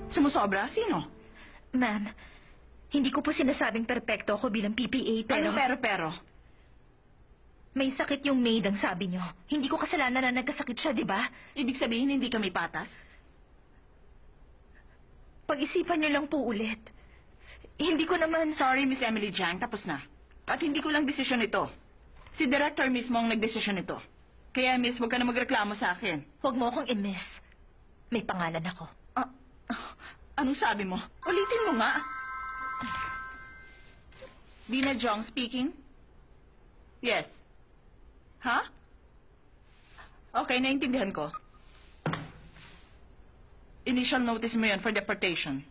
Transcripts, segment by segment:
Sumusobra? Sino? Ma'am, hindi ko po sinasabing perpekto ako bilang PPA, pero... Ano pero? May sakit yung maid ang sabi niyo. Hindi ko kasalanan na nagkasakit siya, di ba? Ibig sabihin, hindi kami patas? Pag-isipan niyo lang po ulit. Hindi ko naman... Sorry, Miss Emily Jiang, tapos na. At hindi ko lang desisyon ito. Si Director mismo ang nagdesisyon ito. Kaya, Miss, huwag ka na magreklamo sa akin. Huwag mo akong i-miss. May pangalan ako. Anong sabi mo? Ulitin mo nga. Dina Jong speaking? Yes. Ha? Okay, naintindihan ko. Initial notice mo yan for deportation.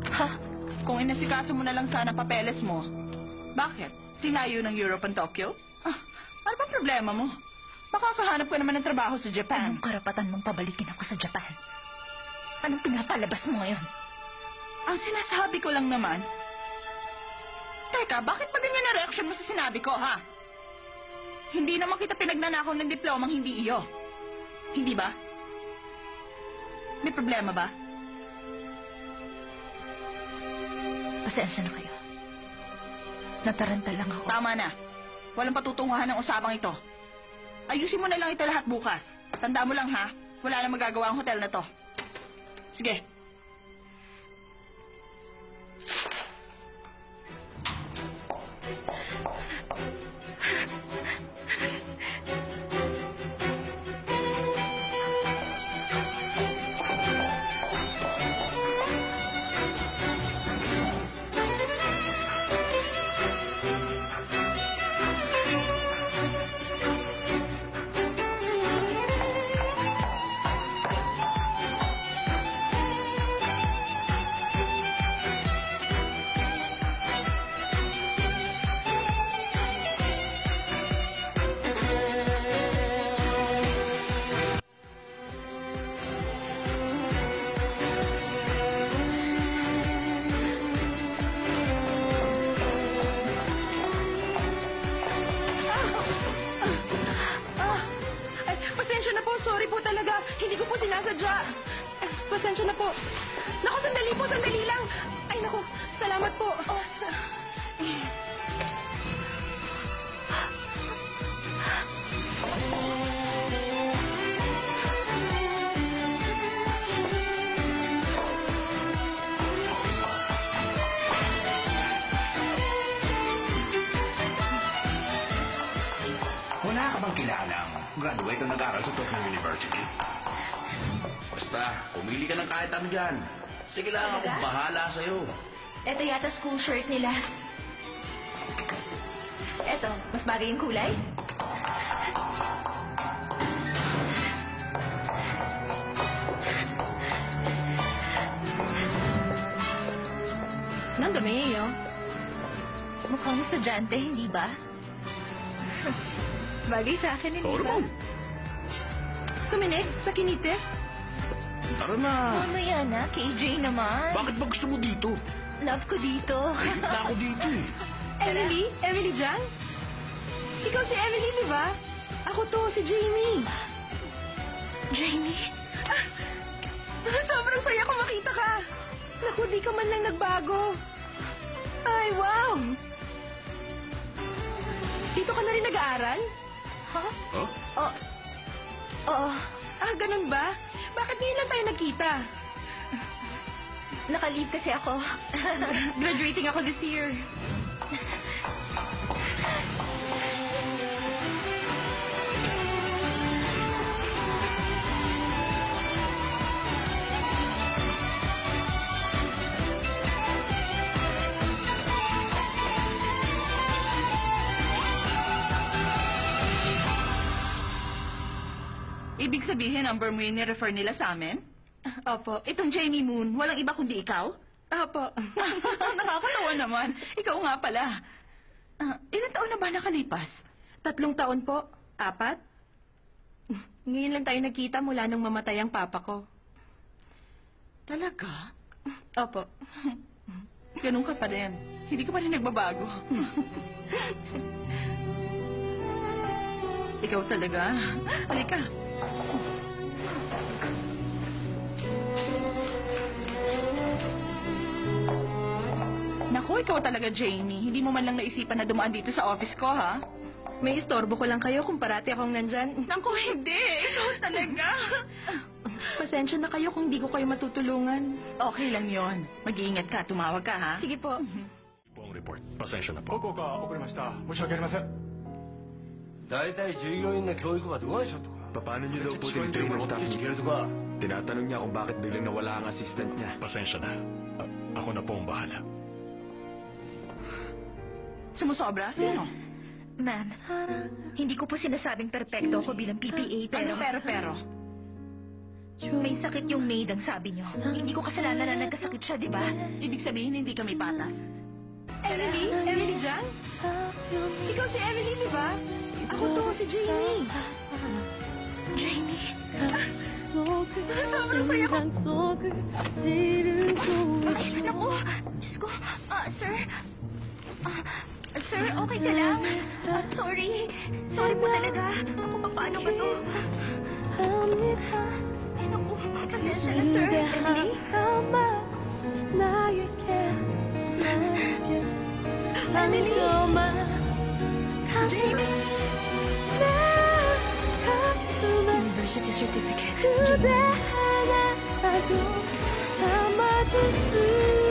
Ha? Kung inasikaso mo na lang sana papeles mo, bakit? Sinayo ng Europe and Tokyo? Ano ba problema mo? Makakahanap ka naman ng trabaho sa Japan. Anong karapatan mong pabalikin ako sa Japan? Anong pinapalabas mo ngayon? Ang sinasabi ko lang naman... Teka, bakit pa ganyan na reaksyon mo sa sinabi ko, ha? Hindi naman kita pinagnanakaw ng diplomang hindi iyo. Hindi ba? May problema ba? Pasensya na kayo. Nataranta lang ako. Tama na. Walang patutunguhan ng usapang ito. Ayusin mo na lang ito lahat bukas. Tanda mo lang, ha? Wala na magagawa ang hotel na to. Sige. Sorry po talaga. Hindi ko po sinasadya. Pasensya na po. Naku, sandali lang. Ay, naku, salamat po. Wala ka bang kilalang graduate o nag-aral sa Tokyo University? Basta, pumili ka ng kahit ano dyan. Sige lang, akong bahala sa'yo. Ito yata school shirt nila. Eto, mas bagay yung kulay. Nang dami, Mukhang estudyante, hindi ba? Bagay sa akin, hindi ba? Kuminig, sa kinite. Tara na. Mamaya na, KJ naman. Bakit ba gusto mo dito? Love ko dito. Kita ako dito eh. Emily? Emily Jiang? Ikaw si Emily, di ba? Ako to, si Jamie. Jamie? Sobrang saya ko makita ka. Naku, di ka man lang nagbago. Ay, wow. Dito ka na rin nag-aaral? Ha? Huh? Oo. Ganun ba? Bakit ngayon lang tayo nagkita? Naka-leave kasi ako. Graduating ako this year. Ibig sabihin, number mo yung ni-refer nila sa amin? Opo. Itong Jamie Moon, walang iba kundi ikaw? Opo. Nakakatawa naman. Ikaw nga pala. Ilan taon na ba nakalipas? 3 taon po. 4? Ngayon lang tayo nagkita mula nung mamatay ang papa ko. Talaga? Opo. Ganun ka pa rin. Hindi ka pa rin nagbabago. Ikaw talaga. Halika. Naku, ikaw talaga, Jamie. Hindi mo man lang naisipan na dumaan dito sa office ko, ha? May istorbo ko lang kayo kung parati akong nandyan. Naku, hindi. Ikaw talaga. Pasensya na kayo kung hindi ko kayo matutulungan. Okay lang yon. Mag-iingat ka. Tumawag ka, ha? Sige po. Buong report. Pasensya na po. 報告が遅れました申し訳ありません大体従業員の教育はどうでしょうとか Paano niyo daw po tinitrain ang staff 持ってきて niyo? るとか Tinatanong niya kung bakit biglang nawala ang assistant niya. Pasensya na. Ako na po ang bahala. Sumusobra? Sino? Ma'am, hindi ko po sinasabing perpekto ako bilang PPA, Pero. may sakit yung maid ang sabi niyo. Hindi ko kasalanan na nagkasakit siya, di ba? Ibig sabihin, hindi kami patas. Emily? Emily dyan? Ikaw si Emily, di ba? Ako to, si Jamie. Jamie? Sobrang saya ko. Ay, naku! Diyos ko, sir? Sir, okay ka lang? Sorry. Sorry po talaga. Ako pa, paano ba to? Ay, naku. Pasensya na, sir. Emily? University certificate. 그대 하나라도 담아둘 수